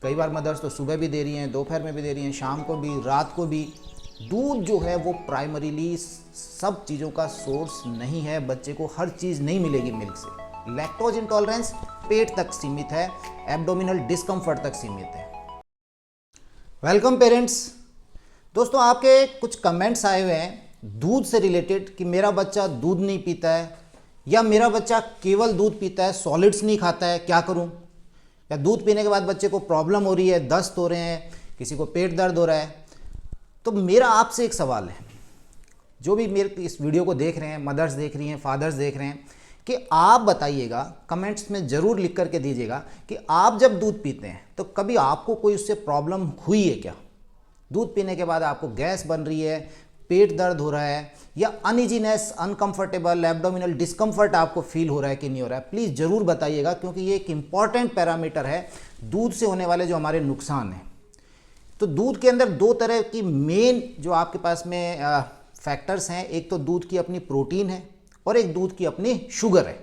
कई बार मदर्स तो सुबह भी दे रही हैं, दोपहर में भी दे रही हैं, शाम को भी, रात को भी। दूध जो है वो प्राइमरीली सब चीज़ों का सोर्स नहीं है। बच्चे को हर चीज़ नहीं मिलेगी मिल्क से। लैक्टोज इंटॉलरेंस पेट तक सीमित है, एब्डोमिनल डिस्कम्फर्ट तक सीमित है। Welcome parents. दोस्तों, आपके कुछ कमेंट्स आए हुए हैं दूध से रिलेटेड कि मेरा बच्चा दूध नहीं पीता है, या मेरा बच्चा केवल दूध पीता है, सॉलिड्स नहीं खाता है, क्या करूं? या दूध पीने के बाद बच्चे को प्रॉब्लम हो रही है, दस्त हो रहे हैं, किसी को पेट दर्द हो रहा है। तो मेरा आपसे एक सवाल है, जो भी मेरे इस वीडियो को देख रहे हैं, मदर्स देख रही हैं, फादर्स देख रहे हैं, कि आप बताइएगा, कमेंट्स में ज़रूर लिख करके दीजिएगा कि आप जब दूध पीते हैं तो कभी आपको कोई उससे प्रॉब्लम हुई है क्या? दूध पीने के बाद आपको गैस बन रही है, पेट दर्द हो रहा है, या अनइजीनेस, अनकंफर्टेबल, एब्डोमिनल डिस्कम्फर्ट आपको फील हो रहा है कि नहीं हो रहा है? प्लीज़ ज़रूर बताइएगा, क्योंकि ये एक इम्पॉर्टेंट पैरामीटर है दूध से होने वाले जो हमारे नुकसान हैं। तो दूध के अंदर दो तरह की मेन जो आपके पास में फैक्टर्स हैं, एक तो दूध की अपनी प्रोटीन है और एक दूध की अपनी शुगर है।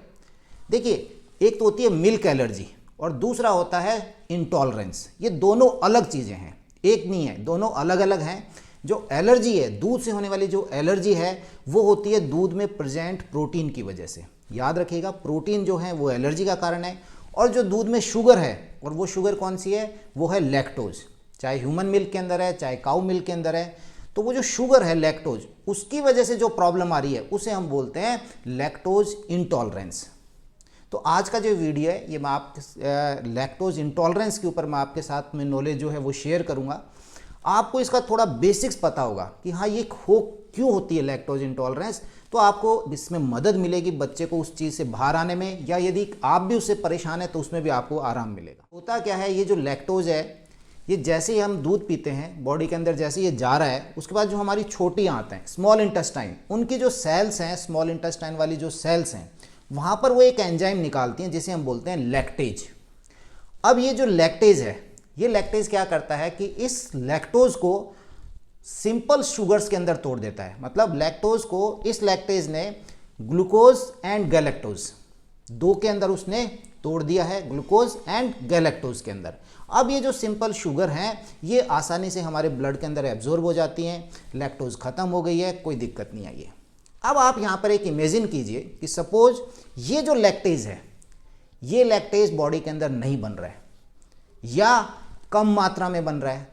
देखिए, एक तो होती है मिल्क एलर्जी और दूसरा होता है इंटॉलरेंस। ये दोनों अलग चीज़ें हैं, एक नहीं है, दोनों अलग अलग हैं। जो एलर्जी है, दूध से होने वाली जो एलर्जी है, वो होती है दूध में प्रेजेंट प्रोटीन की वजह से। याद रखिएगा, प्रोटीन जो है वो एलर्जी का कारण है। और जो दूध में शुगर है, और वो शुगर कौन सी है? वो है लैक्टोज। चाहे ह्यूमन मिल्क के अंदर है, चाहे काऊ मिल्क के अंदर है, तो वो जो शुगर है लैक्टोज, उसकी वजह से जो प्रॉब्लम आ रही है उसे हम बोलते हैं लैक्टोज इंटॉलरेंस। तो आज का जो वीडियो है ये मैं आप लैक्टोज इंटॉलरेंस के ऊपर मैं आपके साथ में नॉलेज जो है वो शेयर करूंगा। आपको इसका थोड़ा बेसिक्स पता होगा कि हाँ, ये क्यों होती है लैक्टोज इंटॉलरेंस, तो आपको इसमें मदद मिलेगी बच्चे को उस चीज़ से बाहर आने में, या यदि आप भी उससे परेशान है तो उसमें भी आपको आराम मिलेगा। होता क्या है, ये जो लैक्टोज है, ये जैसे ही हम दूध पीते हैं बॉडी के अंदर, जैसे ये जा रहा है, उसके बाद जो हमारी छोटी आंत हैं, स्मॉल इंटेस्टाइन, उनकी जो सेल्स हैं, स्मॉल इंटेस्टाइन वाली जो सेल्स हैं, वहाँ पर वो एक एंजाइम निकालती हैं जिसे हम बोलते हैं लैक्टेज। अब ये जो लैक्टेज है, ये लैक्टेज क्या करता है कि इस लैक्टोज को सिंपल शुगर्स के अंदर तोड़ देता है। मतलब लैक्टोज को इस लैक्टेज ने ग्लूकोज एंड गैलेक्टोज दो के अंदर उसने तोड़ दिया है, ग्लूकोज एंड गैलेक्टोज के अंदर। अब ये जो सिंपल शुगर हैं, ये आसानी से हमारे ब्लड के अंदर एब्जॉर्ब हो जाती हैं। लैक्टोज खत्म हो गई है, कोई दिक्कत नहीं आई है। अब आप यहाँ पर एक इमेजिन कीजिए कि सपोज ये जो लैक्टेज है, ये लैक्टेज बॉडी के अंदर नहीं बन रहा है या कम मात्रा में बन रहा है।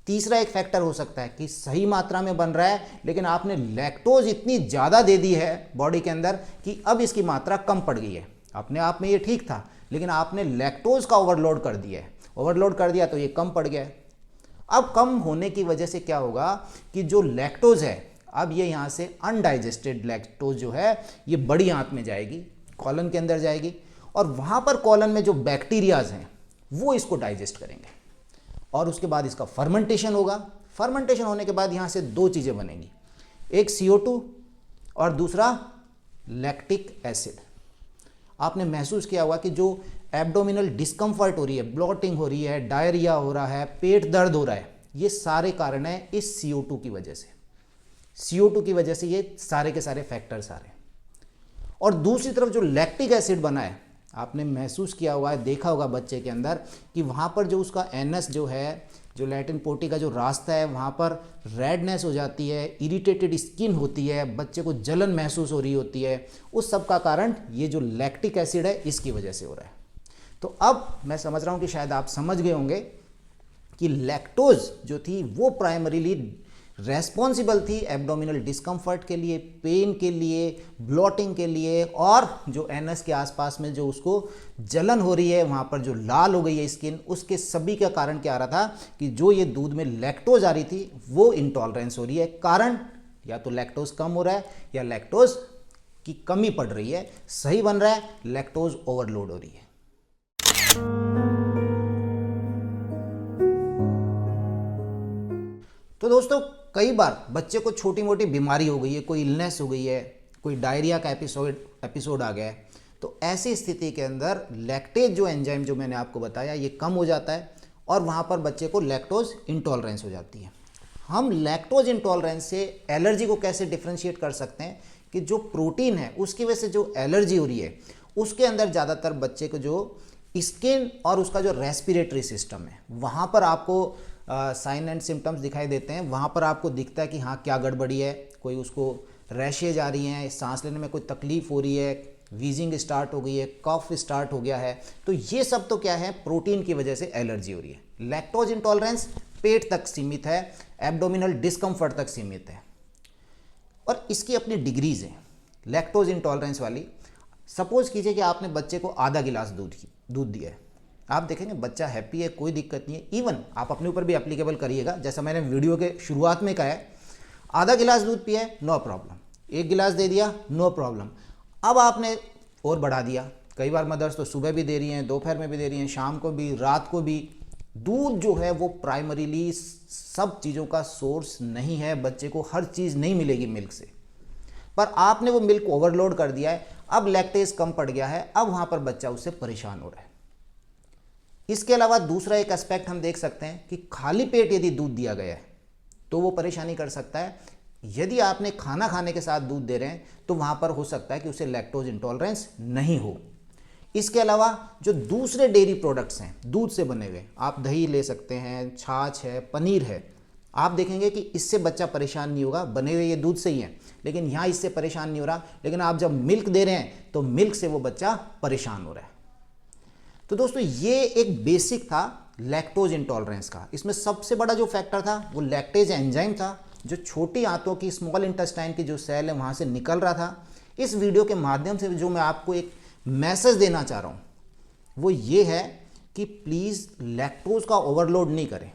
तीसरा एक फैक्टर हो सकता है कि सही मात्रा में बन रहा है, लेकिन आपने लैक्टोज इतनी ज़्यादा दे दी है बॉडी के अंदर कि अब इसकी मात्रा कम पड़ गई है। अपने आप में ये ठीक था, लेकिन आपने लैक्टोज का ओवरलोड कर दिया है। ओवरलोड कर दिया तो ये कम पड़ गया है। अब कम होने की वजह से क्या होगा कि जो लैक्टोज है, अब ये यहाँ से अनडाइजेस्टेड लैक्टोज जो है ये बड़ी आंत में जाएगी, कॉलन के अंदर जाएगी, और वहाँ पर कॉलन में जो बैक्टीरियाज हैं वो इसको डाइजेस्ट करेंगे, और उसके बाद इसका फर्मेंटेशन होगा। फर्मेंटेशन होने के बाद यहाँ से दो चीज़ें बनेंगी, एक CO2 और दूसरा लैक्टिक एसिड। आपने महसूस किया होगा कि जो एब्डोमिनल डिस्कम्फर्ट हो रही है, ब्लॉटिंग हो रही है, डायरिया हो रहा है, पेट दर्द हो रहा है, ये सारे कारण हैं इस CO2 की वजह से। CO2 की वजह से ये सारे के सारे फैक्टर्स आ रहे हैं। और दूसरी तरफ जो लैक्टिक एसिड बना है, आपने महसूस किया हुआ है, देखा होगा बच्चे के अंदर कि वहाँ पर जो उसका एनस जो है, जो लैटिन पोर्टी का जो रास्ता है, वहाँ पर रेडनेस हो जाती है, इरिटेटेड स्किन होती है, बच्चे को जलन महसूस हो रही होती है। उस सब का कारण ये जो लैक्टिक एसिड है इसकी वजह से हो रहा है। तो अब मैं समझ रहा हूँ कि शायद आप समझ गए होंगे कि लैक्टोज जो थी वो प्राइमरीली रेस्पॉन्सिबल थी एब्डोमिनल डिस्कम्फर्ट के लिए, पेन के लिए, ब्लॉटिंग के लिए, और जो एनस के आसपास में जो उसको जलन हो रही है, वहाँ पर जो लाल हो गई है स्किन, उसके सभी का कारण क्या आ रहा था कि जो ये दूध में लैक्टोज आ रही थी वो इंटॉलरेंस हो रही है। कारण या तो लैक्टोज कम हो रहा है या लैक्टोज की कमी पड़ रही है, सही बन रहा है, लैक्टोज ओवरलोड हो रही है। तो दोस्तों, कई बार बच्चे को छोटी मोटी बीमारी हो गई है, कोई इलनेस हो गई है, कोई डायरिया का एपिसोड आ गया है, तो ऐसी स्थिति के अंदर लैक्टेज जो एंजाइम जो मैंने आपको बताया ये कम हो जाता है, और वहाँ पर बच्चे को लैक्टोज इंटॉलरेंस हो जाती है। हम लैक्टोज इंटॉलरेंस से एलर्जी को कैसे डिफ्रेंशिएट कर सकते हैं कि जो प्रोटीन है उसकी वजह से जो एलर्जी हो रही है उसके अंदर ज़्यादातर बच्चे को जो स्किन और उसका जो रेस्पिरेटरी सिस्टम है वहाँ पर आपको साइन एंड सिम्टम्स दिखाई देते हैं। वहाँ पर आपको दिखता है कि हाँ क्या गड़बड़ी है, कोई उसको रैशेज आ रही हैं, सांस लेने में कोई तकलीफ हो रही है, वीजिंग स्टार्ट हो गई है, कफ स्टार्ट हो गया है। तो ये सब तो क्या है, प्रोटीन की वजह से एलर्जी हो रही है। लैक्टोज इंटॉलरेंस पेट तक सीमित है, एब्डोमिनल डिस्कम्फर्ट तक सीमित है और इसकी अपनी डिग्रीज हैं। लैक्टोज इंटॉलरेंस वाली, सपोज कीजिए कि आपने बच्चे को आधा गिलास दूध दिया है, आप देखेंगे बच्चा हैप्पी है, कोई दिक्कत नहीं है। इवन आप अपने ऊपर भी एप्लीकेबल करिएगा, जैसा मैंने वीडियो के शुरुआत में कहा है, आधा गिलास दूध पिया है नो प्रॉब्लम, 1 गिलास दे दिया नो प्रॉब्लम। अब आपने और बढ़ा दिया, कई बार मदर्स तो सुबह भी दे रही हैं, दोपहर में भी दे रही हैं, शाम को भी, रात को भी। दूध जो है वो प्राइमरीली सब चीज़ों का सोर्स नहीं है, बच्चे को हर चीज़ नहीं मिलेगी मिल्क से, पर आपने वो मिल्क ओवरलोड कर दिया है, अब लैक्टेज कम पड़ गया है, अब वहाँ पर बच्चा उससे परेशान हो रहा है। इसके अलावा दूसरा एक एस्पेक्ट हम देख सकते हैं कि खाली पेट यदि दूध दिया गया है तो वो परेशानी कर सकता है। यदि आपने खाना खाने के साथ दूध दे रहे हैं तो वहाँ पर हो सकता है कि उसे लैक्टोज इंटॉलरेंस नहीं हो। इसके अलावा जो दूसरे डेयरी प्रोडक्ट्स हैं दूध से बने हुए, आप दही ले सकते हैं, छाछ है, पनीर है, आप देखेंगे कि इससे बच्चा परेशान नहीं होगा, बने हुए ये दूध से ही हैं, लेकिन यहाँ इससे परेशान नहीं हो रहा। लेकिन आप जब मिल्क दे रहे हैं तो मिल्क से वो बच्चा परेशान हो रहा है। तो दोस्तों ये एक बेसिक था लैक्टोज इंटॉलरेंस का। इसमें सबसे बड़ा जो फैक्टर था वो लैक्टेज एंजाइम था, जो छोटी आंतों की स्मॉल इंटेस्टाइन की जो सेल है वहाँ से निकल रहा था। इस वीडियो के माध्यम से जो मैं आपको एक मैसेज देना चाह रहा हूँ वो ये है कि प्लीज़ लैक्टोज का ओवरलोड नहीं करें,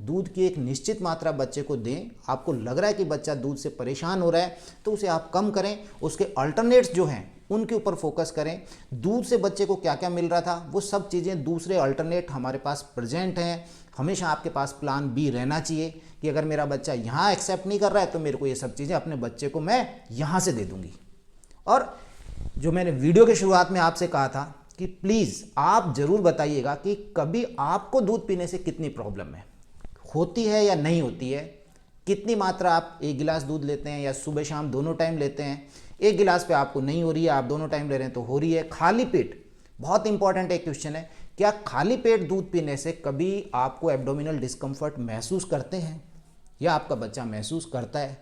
दूध की एक निश्चित मात्रा बच्चे को दें। आपको लग रहा है कि बच्चा दूध से परेशान हो रहा है तो उसे आप कम करें, उसके अल्टरनेट्स जो हैं उनके ऊपर फोकस करें। दूध से बच्चे को क्या क्या मिल रहा था वो सब चीज़ें, दूसरे अल्टरनेट हमारे पास प्रेजेंट हैं। हमेशा आपके पास प्लान बी रहना चाहिए कि अगर मेरा बच्चा यहाँ एक्सेप्ट नहीं कर रहा है तो मेरे को ये सब चीज़ें अपने बच्चे को मैं यहाँ से दे दूँगी। और जो मैंने वीडियो के शुरुआत में आपसे कहा था कि प्लीज़ आप ज़रूर बताइएगा कि कभी आपको दूध पीने से कितनी प्रॉब्लम है, होती है या नहीं होती है, कितनी मात्रा आप 1 गिलास दूध लेते हैं या सुबह शाम दोनों टाइम लेते हैं। 1 गिलास पे आपको नहीं हो रही है, आप दोनों टाइम ले रहे हैं तो हो रही है। खाली पेट, बहुत इंपॉर्टेंट एक क्वेश्चन है, क्या खाली पेट दूध पीने से कभी आपको एब्डोमिनल डिस्कम्फर्ट महसूस करते हैं या आपका बच्चा महसूस करता है?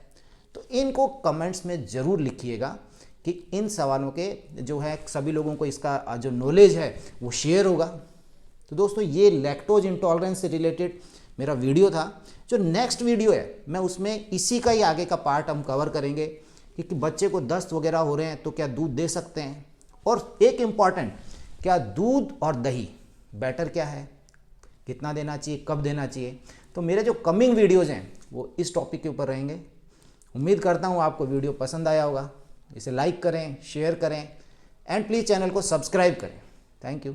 तो इनको कमेंट्स में ज़रूर लिखिएगा कि इन सवालों के जो है सभी लोगों को इसका जो नॉलेज है वो शेयर होगा। तो दोस्तों ये लैक्टोज इंटॉलरेंस से रिलेटेड मेरा वीडियो था। जो नेक्स्ट वीडियो है मैं उसमें इसी का ही आगे का पार्ट हम कवर करेंगे कि बच्चे को दस्त वगैरह हो रहे हैं तो क्या दूध दे सकते हैं, और एक इम्पॉर्टेंट, क्या दूध और दही बेटर क्या है, कितना देना चाहिए, कब देना चाहिए। तो मेरे जो कमिंग वीडियोज़ हैं वो इस टॉपिक के ऊपर रहेंगे। उम्मीद करता हूँ आपको वीडियो पसंद आया होगा। इसे लाइक करें, शेयर करें एंड प्लीज़ चैनल को सब्सक्राइब करें। Thank you.